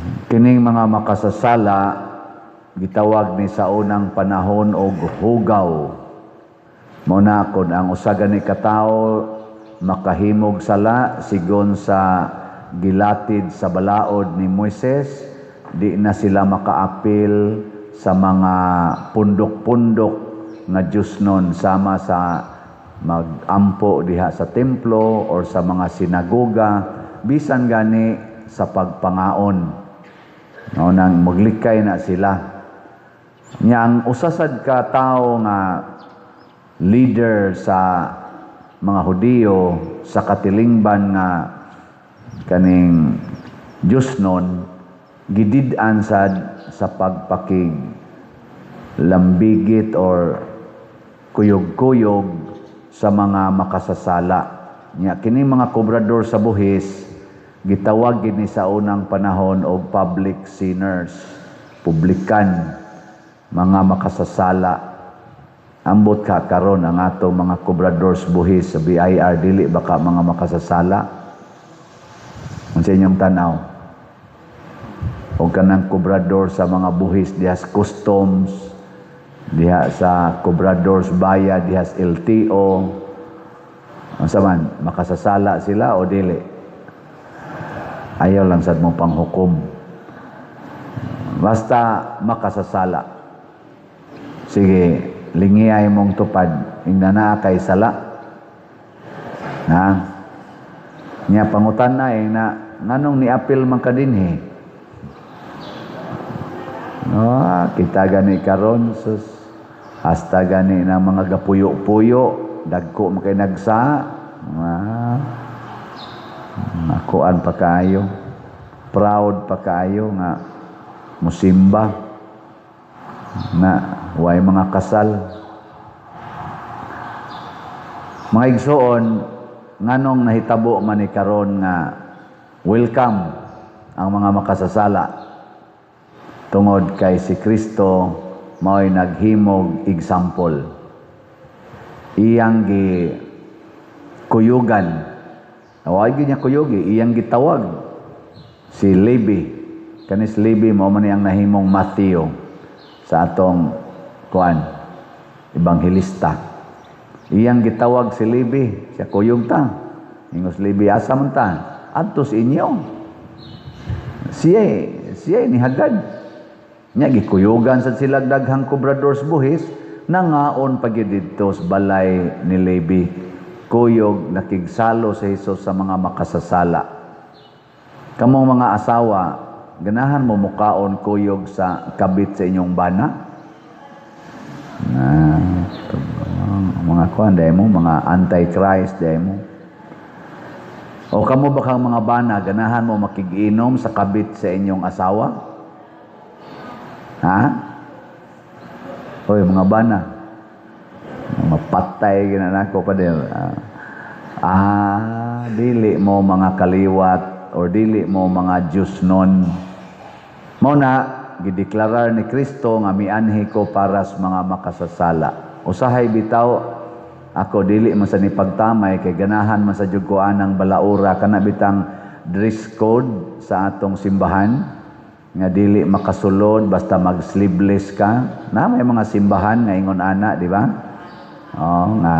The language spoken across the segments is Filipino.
Kining mga makasasala gitawag ni sa unang panahon og hugaw. Mao na kun ang usa gani ka tawo makahimog sala sigon sa gilatid sa balaod ni Moises, di na sila makaapil sa mga pundok-pundok nga Diosnon sama sa magampo diha sa templo or sa mga sinagoga bisan gani sa pagpangaon. No, nang maglikay na sila. Yang usasad ka tao nga leader sa mga Hudiyo sa katilingban nga kaning Diosnon gidid-an sad sa pagpakig lambigit or kuyog-kuyog sa mga makasasala. Nya kining mga kobrador sa buhis gitawag gini sa unang panahon og public sinners, publikan, mga makasasala. Ambot ka karon ang ato mga kobradors buhis sa BIR dili baka mga makasasala. Unsa inyong tanaw? O kanang kobrador sa mga buhis diha sa customs, diha sa kobradors bayad diha sa LTO. Unsa man, makasasala sila o dili? Ayaw lang sad mo panghukom. Basta makasasala. Sige, lingiyay mong tupad. Ingna na kay sala. Na? Nya pangutan na nganong niapil man ka dinhi? Kita gani karon sus. Hasta gani ng mga gapuyo-puyo. Dagko mo kay nagsa. Nakuan pa kaayo, proud pa kaayo nga musimba na way mga kasal. Mga igsoon, nganong nahitabo man ni karon nga welcome ang mga makasasala tungod kay si Kristo mao'y naghimog example. Iyang gi kuyugan. Awag niya kuyogi, iyang gitawag si Levi. Kanis Levi mao man ang nahimong Matthew sa atong kuan ebanghelista. Iyang gitawag si Levi, siya kuyog ta. Ingos Levi asa man ta? Adto sa inyo. Siya ni hagad. Nya gikuyogan sa sila daghang kobradors buhis nangaon pagid didto sa balay ni Levi. Kuyog nakigsalo sa Hesus sa mga makasasala. Kamong mga asawa, ganahan mo mukaon kuyog sa kabit sa inyong bana? Mga kuan dahil mo, mga anti-Christ dahil mo. O kamo ba kang mga bana, ganahan mo makiginom sa kabit sa inyong asawa? Ha? Hoy, mga bana. Mapatay ginanako pa din. Dili mo mga kaliwat or dili mo mga Diosnon. Mao na gideklarar ni Kristo nga mianhi ko para sa mga makasasala. Usahay bitaw ako dili man sa nipagtamay kay ganahan man sa jud ko anang balaura kana bitang dress code sa atong simbahan nga dili makasulod basta mag-sleeveless ka. Na may mga simbahan nga ingon ana, di ba? Nga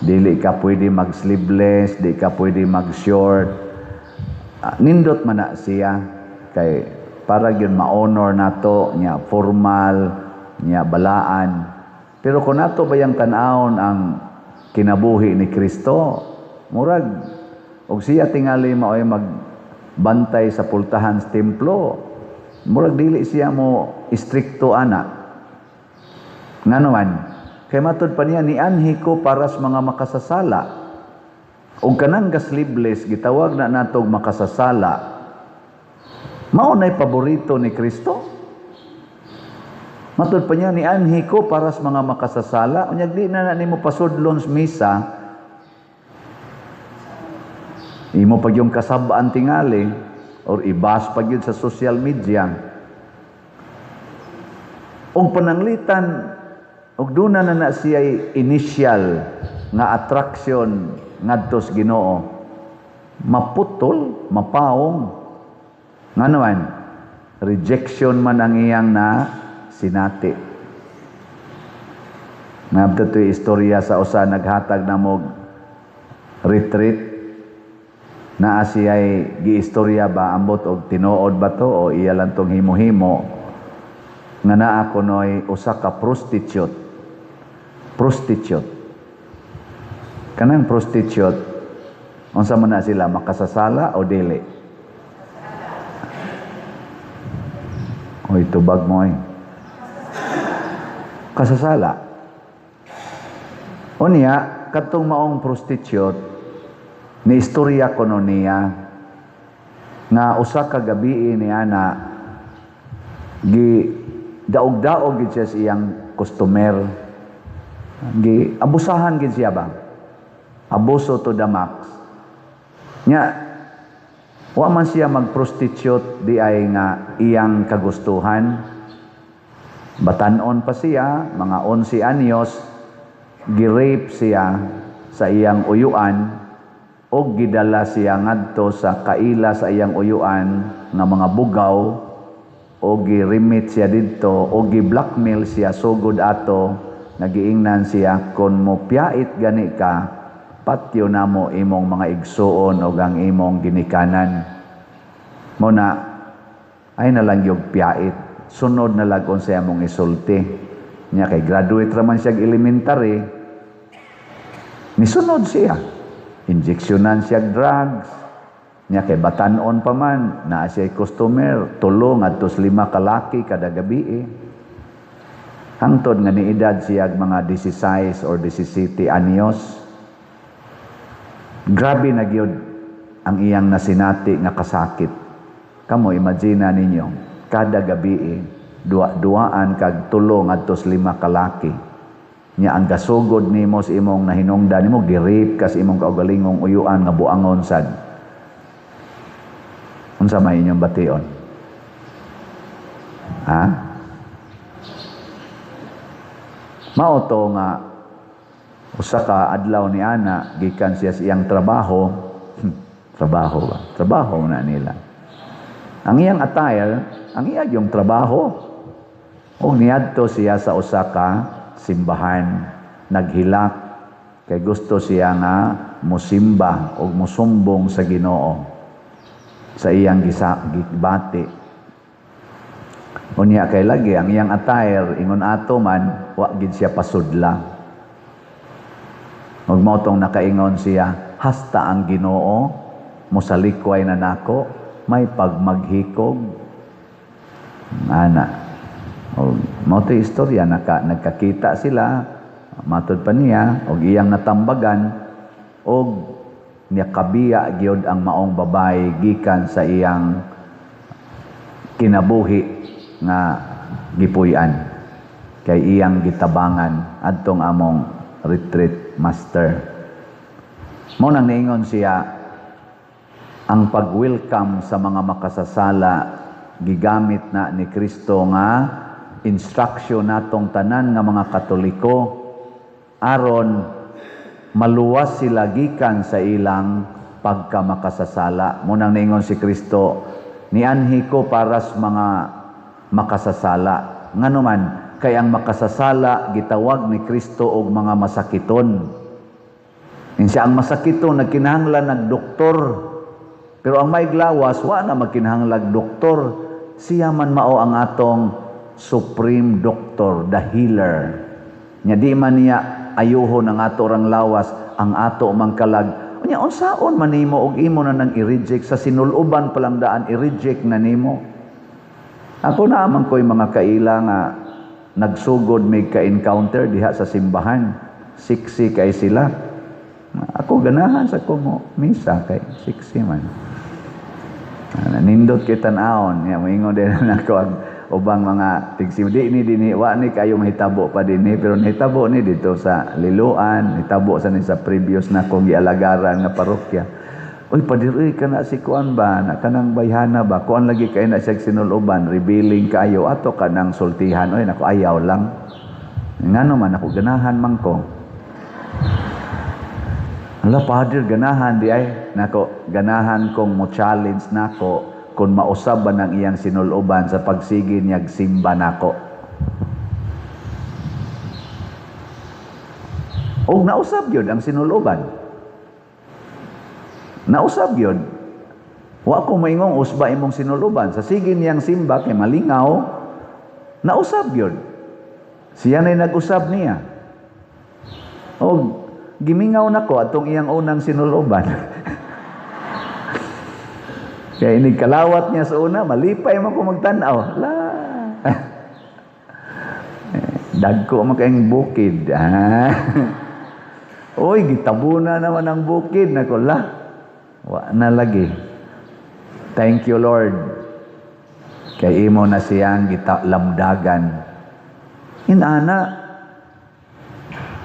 dili ka pwede mag-sleeveless, di ka pwede mag-short. Nindot man na siya kay para gyud ma-honor nato nya formal, nya balaan. Pero kung nato bayang tan-awon ang kinabuhi ni Kristo, murag og siya tingali maoy magbantay sa pultahan sa templo, murag dili siya mo istrikto ana. Ngano man? Kay matod pa niya ni anhi ko para sa mga makasasala. Og kanang sleeveless gitawag na natog makasasala. Mao nay paborito ni Kristo. Matod pa niya ni anhi ko para sa mga makasasala. Unyag di na nimo pasudlon sa misa. Imo pag yung kasabaan tingali or ibas pag yun sa social media. Og pananglitan og duna na siya initial nga attraction ngadto sa Ginoo, maputol, mapaong. Nga naman, rejection man ang iyang na sinati. Ngabto to'y istorya sa usa naghatag na mog retreat na siya'y giistorya ba ambot og tinuod ba to o iya lang tong himo-himo nga naa kunoy usa ka prostitute. Kanang prostitute, unsa man na sila makasasala o dili? Oy, tubag mo kasasala. Unya, katong maong prostitute, ni istorya kuno niya nga usa ka gabi niya na gi daog-daog gid siya sa iyang customer. Gi abusahan gid siya ba? Abuso to the max. Nya wa man siya mag-prostitute di ay nga iyang kagustuhan. Batan-on pa siya, mga 11 anyos, gi-rape siya sa iyang uyuan o gidala siya ngadto sa kaila sa iyang uyuan nga mga bugaw o gi-remit siya didto o gi-blackmail siya sugod ato nagiingnan siya kon mo piyait gani ka patyo namo imong mga igsuon o ang imong ginikanan mo na ay nalang yung piyait sunod na lagon siya mong isulti niya kay graduate raman siya elementary nisunod siya injeksyonan siya drugs niya kay batanon pa man na siya customer tulong adto 5 kalaki kada gabi hangtod nga ni edad siya mga 16 or 17 anyos grabe na gyud ang iyang nasinati nga kasakit kamo imagine ninyo kada gabi duaan kag tulong adto 5 kalaki nya ang gasugod nimo sa imong nahinungdan nimo gi-rape kas imong kaugalingong uyuan nga buangon sad unsa may inyong bation mao to nga usa ka adlaw ni ana gikan siya sa iyang trabaho trabaho na nila ang iyang attire ang iyang trabaho o niadto siya sa usa ka simbahan naghilak kay gusto siya nga mosimba o mosumbong sa Ginoo sa iyang gibati unya kay lagi ang iyang attire ingon ato man wa gid siya pasudla ug mao tong nakaingon siya hasta ang Ginoo mosalikway na nako may pagmaghikog ana mao to istorya nagkakita sila matud pa niya og iyang natambagan og niya kabiya gyud ang maong babae gikan sa iyang kinabuhi nga gipuy-an kay iyang gitabangan adtong among retreat master mo nang niingon siya ang pag-welcome sa mga makasasala gigamit na ni Kristo nga instruction natong tanan nga mga Katoliko aron maluwas sila gikan sa ilang pagkamakasasala. Munang ningon si Kristo, nianhi ko para sa mga makasasala. Nganuman, kay ang makasasala gitawag ni Kristo og mga masakiton. Siya ang masakiton nagkinahanglan nagdoktor. Pero ang may glawas wa na magkinahanglan doktor. Siya man mao ang atong supreme doctor, the healer. Nya di man niya ayuhon ang ato rang lawas, ang ato mangkalag. Nya unsaon man nimo og imo na nang i-reject sa sinuluban palang daan i-reject na nimo. Ako na man ko'y mga kaila nga nagsugod may ka-encounter diha sa simbahan. Siksi kay sila. Ako ganahan sa kumo misa kay siksi man. Nindot kita naon, ya moingon din nako ang ubang mga tigsim di ni wa ni kayo mahitabo pa dinhi pero nahitabo ni dito sa Liloan, nahitabo sa ni sa previous na kong gialagaran nga parokya. Oy padiroy kana si kuan ba na kanang bayhana ba kuan lagi kay na siya sinuluban revealing kayo ato kanang sultihan oy nako ayaw lang. Ngano man ako ganahan man ko. Ala padir ganahan di ay nako ganahan kong mo challenge nako kung mausab ba ng iyang sinuloban sa pagsigi niyag simba nako. O nausab yun ang sinuloban. Nausab yun. Wa ko maingong usba imong sinuloban. Sa sige niyang simba kay malingaw, nausab yun. Siya na'y nag-usab niya. O gimingaw nako atong iyang unang sinuloban. Kaya inigkalawat niya sa una, malipay mo ko magtanaw. Dagko mo kayong bukid. Uy, gitabuna naman ang bukid. Nako, wa na lagi. Thank you, Lord. Kay imo na siyang lamdagan. Inana.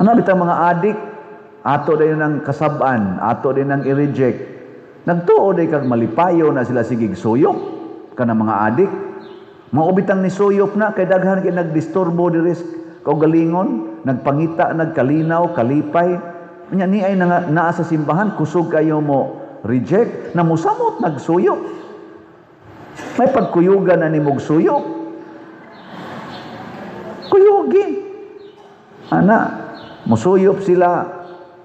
Ano bitang mga adik? Ato din ng kasaban. Ato din ng i-reject. Nagtuo day kag malipayo na sila sigig suyop kana mga adik. Maubitang ni suyop na kay daghan kay nagdisturbo diri kaugalingon, nagpangita, nagkalinaw, kalipay. Nya ni ay naa sa simbahan kusog kayo mo reject na musamot nagsuyop. May pagkuyugan na nimog suyop. Kuyugi. Ana, musuyop sila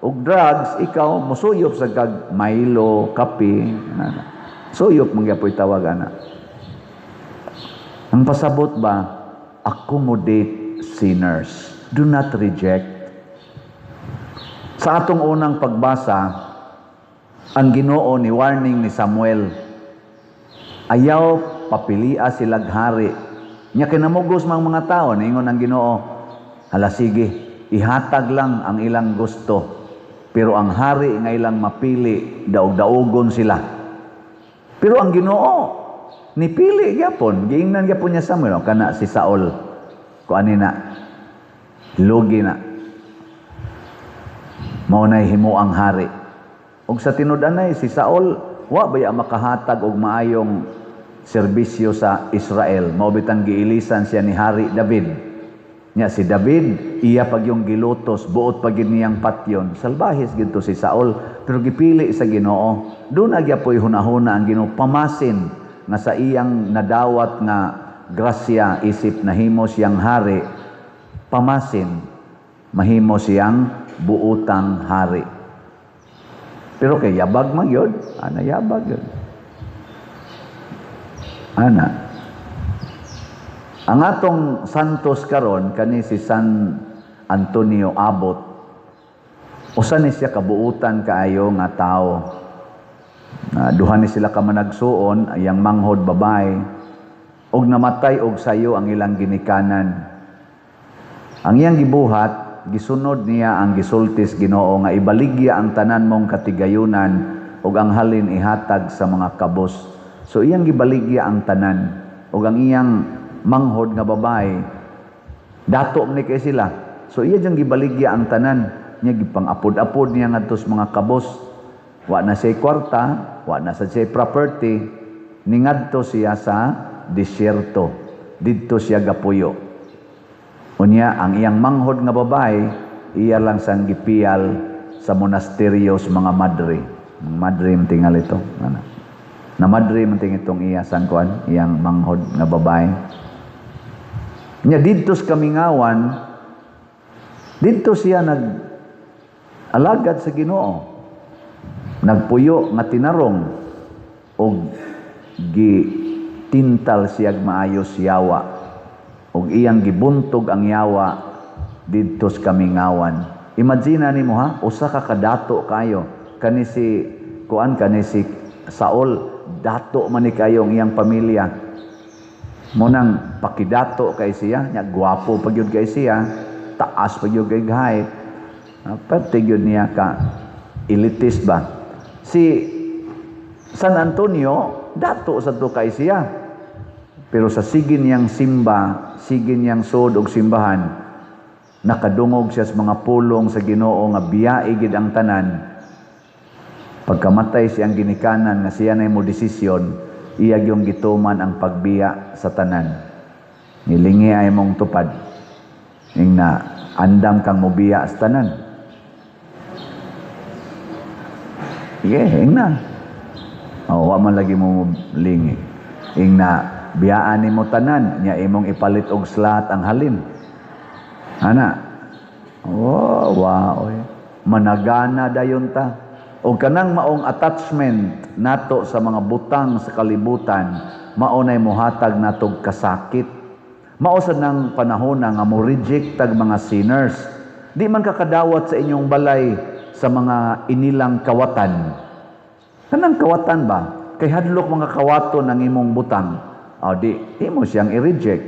og drugs, ikaw musuyop sa kag Milo, kape, suyop mangyapoy tawag ana. Ang pasabot ba, accommodate sinners. Do not reject. Sa atong unang pagbasa, ang Ginoo ni warning ni Samuel, ayaw papilia silag hari. Nya kinamugos mang mga tao, ningon ang Ginoo, hala sige, ihatag lang ang ilang gusto. Pero ang hari nga ilang mapili, daog-daogon sila. Pero ang Ginoo, nipili gyapon, giingnan gyapon niya Samuel, kana si Saul. Kuani na, lugi na. Mao nay himo ang hari. Ug sa tinud-anay si Saul, wa baya makahatag og maayong serbisyo sa Israel. Mao bitan giilisan siya ni Hari David. Nya si David, iya pag yung gilutos, buot pag niyang patyon. Salbahis ginto si Saul, pero gipili sa Ginoo. Doon agyapoy hunahuna ang Ginoo pamasin nga sa iyang nadawat nga grasya isip na himo siyang hari. Pamasin, mahimo siyang buutang hari. Pero kay yabag man yun, ana yabag yun. Ana. Ang atong santos karon kani si San Antonio Abot. Usa ni siya kabuutan kaayo nga tawo. Duha ni sila ka managsuon, ayang manghod babae, og namatay og sayo ang ilang ginikanan. Ang iyang gibuhat, gisunod niya ang gisultis Ginoo nga ibaligya ang tanan mong katigayunan ug ang halin ihatag sa mga kabos. So iyang gibaligya ang tanan ug ang iyang manghod nga babae dato ni kay sila. So iya jang gibaligya ang tanan niya, gipang-apod-apod niya ngadto sa mga kabos. Wa na siya kwarta, wa na sa siya property, ningadto siya sa disyerto. Didto siya gapuyo. Unya ang iyang manghod nga babae, iya lang sang gipiyal sa monasteryo sa mga madre. Madre tingal ito. Na madre ting itong iya sang kuan, iyang manghod nga babae. Nya didto sa kamingawan, didto siya nag-alagad sa Ginoo. Nagpuyo nga tinarong og gitintal siya maayos yawa. Og iyang gibuntog ang yawa didto sa kamingawan. Imagine nimo ha, usa ka kadato kayo. Kani si Saul, dato man ni kayo ang iyang pamilya. Munang pakidato kay siya, nya gwapo pa gyud kay siya, taas pa gyud kay height. Pati gyud niya ka elitist ba. Si San Antonio dato sa to kay siya. Pero sa sigin niyang simba, sigin niyang sud og simbahan, nakadungog siya sa mga pulong sa Ginoo nga biyae gid ang tanan. Pagkamatay siyang ginikanan nga siya na mo desisyon, iya yung gituman ang pagbiya sa tanan. Nilingi ay mong tupad. Ing na andam kang mobiya sa tanan. Ing na. Wa man lagi mo lingi. ing na biyaan nimo tanan nya imong ipalit og slat ang halin. Ana. Oh, wow. Managana dayon ta. O kanang maong attachment nato sa mga butang sa kalibutan, maunay muhatag natog kasakit. Mao sad nang panahon nga mo reject tag mga sinners. Di man kakadawat sa inyong balay sa mga inilang kawatan. Kanang kawatan ba? Kay hadlok mga kawaton ng imong butang. O di mo siyang i-reject.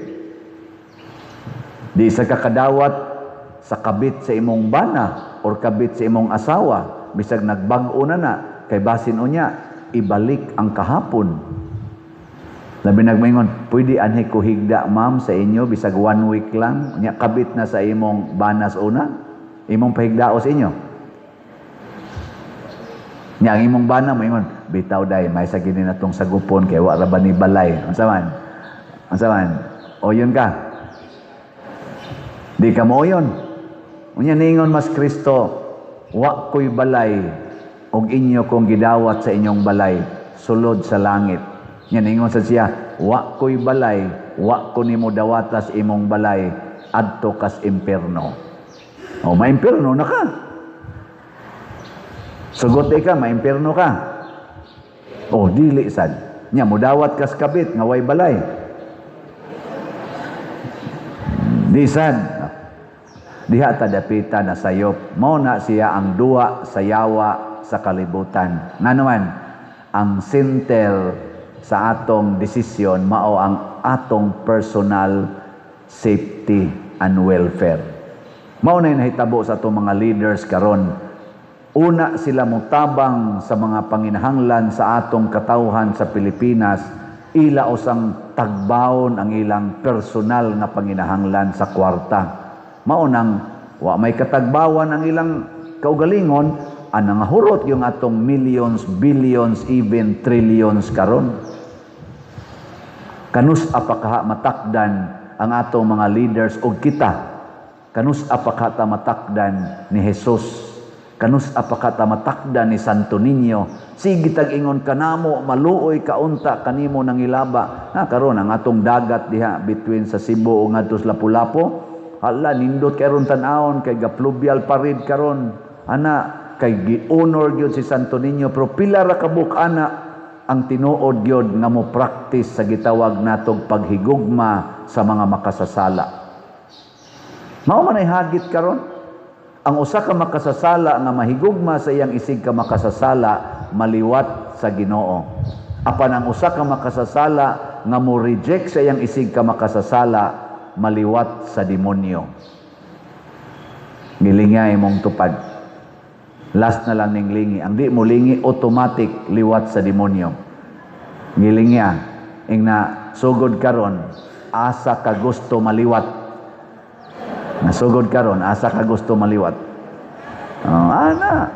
Di sa kakadawat sa kabit sa imong bana or kabit sa imong asawa, bisag nagbag-o na kay basin unya ibalik ang kahapon. Labi nagmaingon, pwede anhi ko higda ma'am sa inyo bisag 1 week lang nya kabit na sa imong banas una, imong pahigdao sa inyo. Nya ang imong bana moingon, bitaw day may sa gini natong sagupon kay wa ra ba ni balay. Unsa man? Oyon ka. Di ka mo oyon. Unya ningon mas Kristo, wa ko'y balay og inyo kong gidawat sa inyong balay sulod sa langit. Yan ingon sa siya, wa ko'y balay, wa ko nimo dawatas imong balay adto kas impierno. O maimpierno na ka. Sugot ka, maimpierno ka. O dili sad. Nya mo dawat kas kabit nga way balay. Di sad. Diha ta dapita na sayop. Mao na siya ang duwa sa yawa sa kalibutan. Nga naman, ang center sa atong desisyon mao ang atong personal safety and welfare. Mao na nahitabo sa atong mga leaders karon. Una sila mutabang sa mga panginahanglan sa atong katawhan sa Pilipinas, ila usang tagbawon ang ilang personal nga panginahanglan sa kwarta. Maunang wa may katagbawan ang ilang kaugalingon anang hurot yung atong millions, billions, even trillions karon. Kanus apakaha matakdan ang atong mga leaders og kita. Kanus apakata matakdan ni Jesus. Kanus apakata matakdan ni Santo Niño. Sige tag-ingon kanamo maluoy kaunta kanimo nang ilaba. Karon ang atong dagat diha between sa Cebu ug ngadto sa Lapu-Lapu. Hala, nindot karon tan-awon kay gapluvial parid karon. Ana, kay gi-honor gyud si Santo Niño pero pila ra ka ana ang tinuod gyud nga mo practice sa gitawag natog paghigugma sa mga makasasala. Mao man ay hagit karon. Ang usa ka makasasala nga mahigugma sa iyang isig ka makasasala maliwat sa Ginoo. Apan ang usa ka makasasala nga mo reject sa iyang isig ka makasasala maliwat sa demonyo. Gilingi imong tupad. Last na lang ning lingi. Ang di mo lingi, automatic liwat sa demonyo. Gilingi ing na sugod karon asa ka gusto maliwat. Nasugod karon asa ka gusto maliwat. Ana,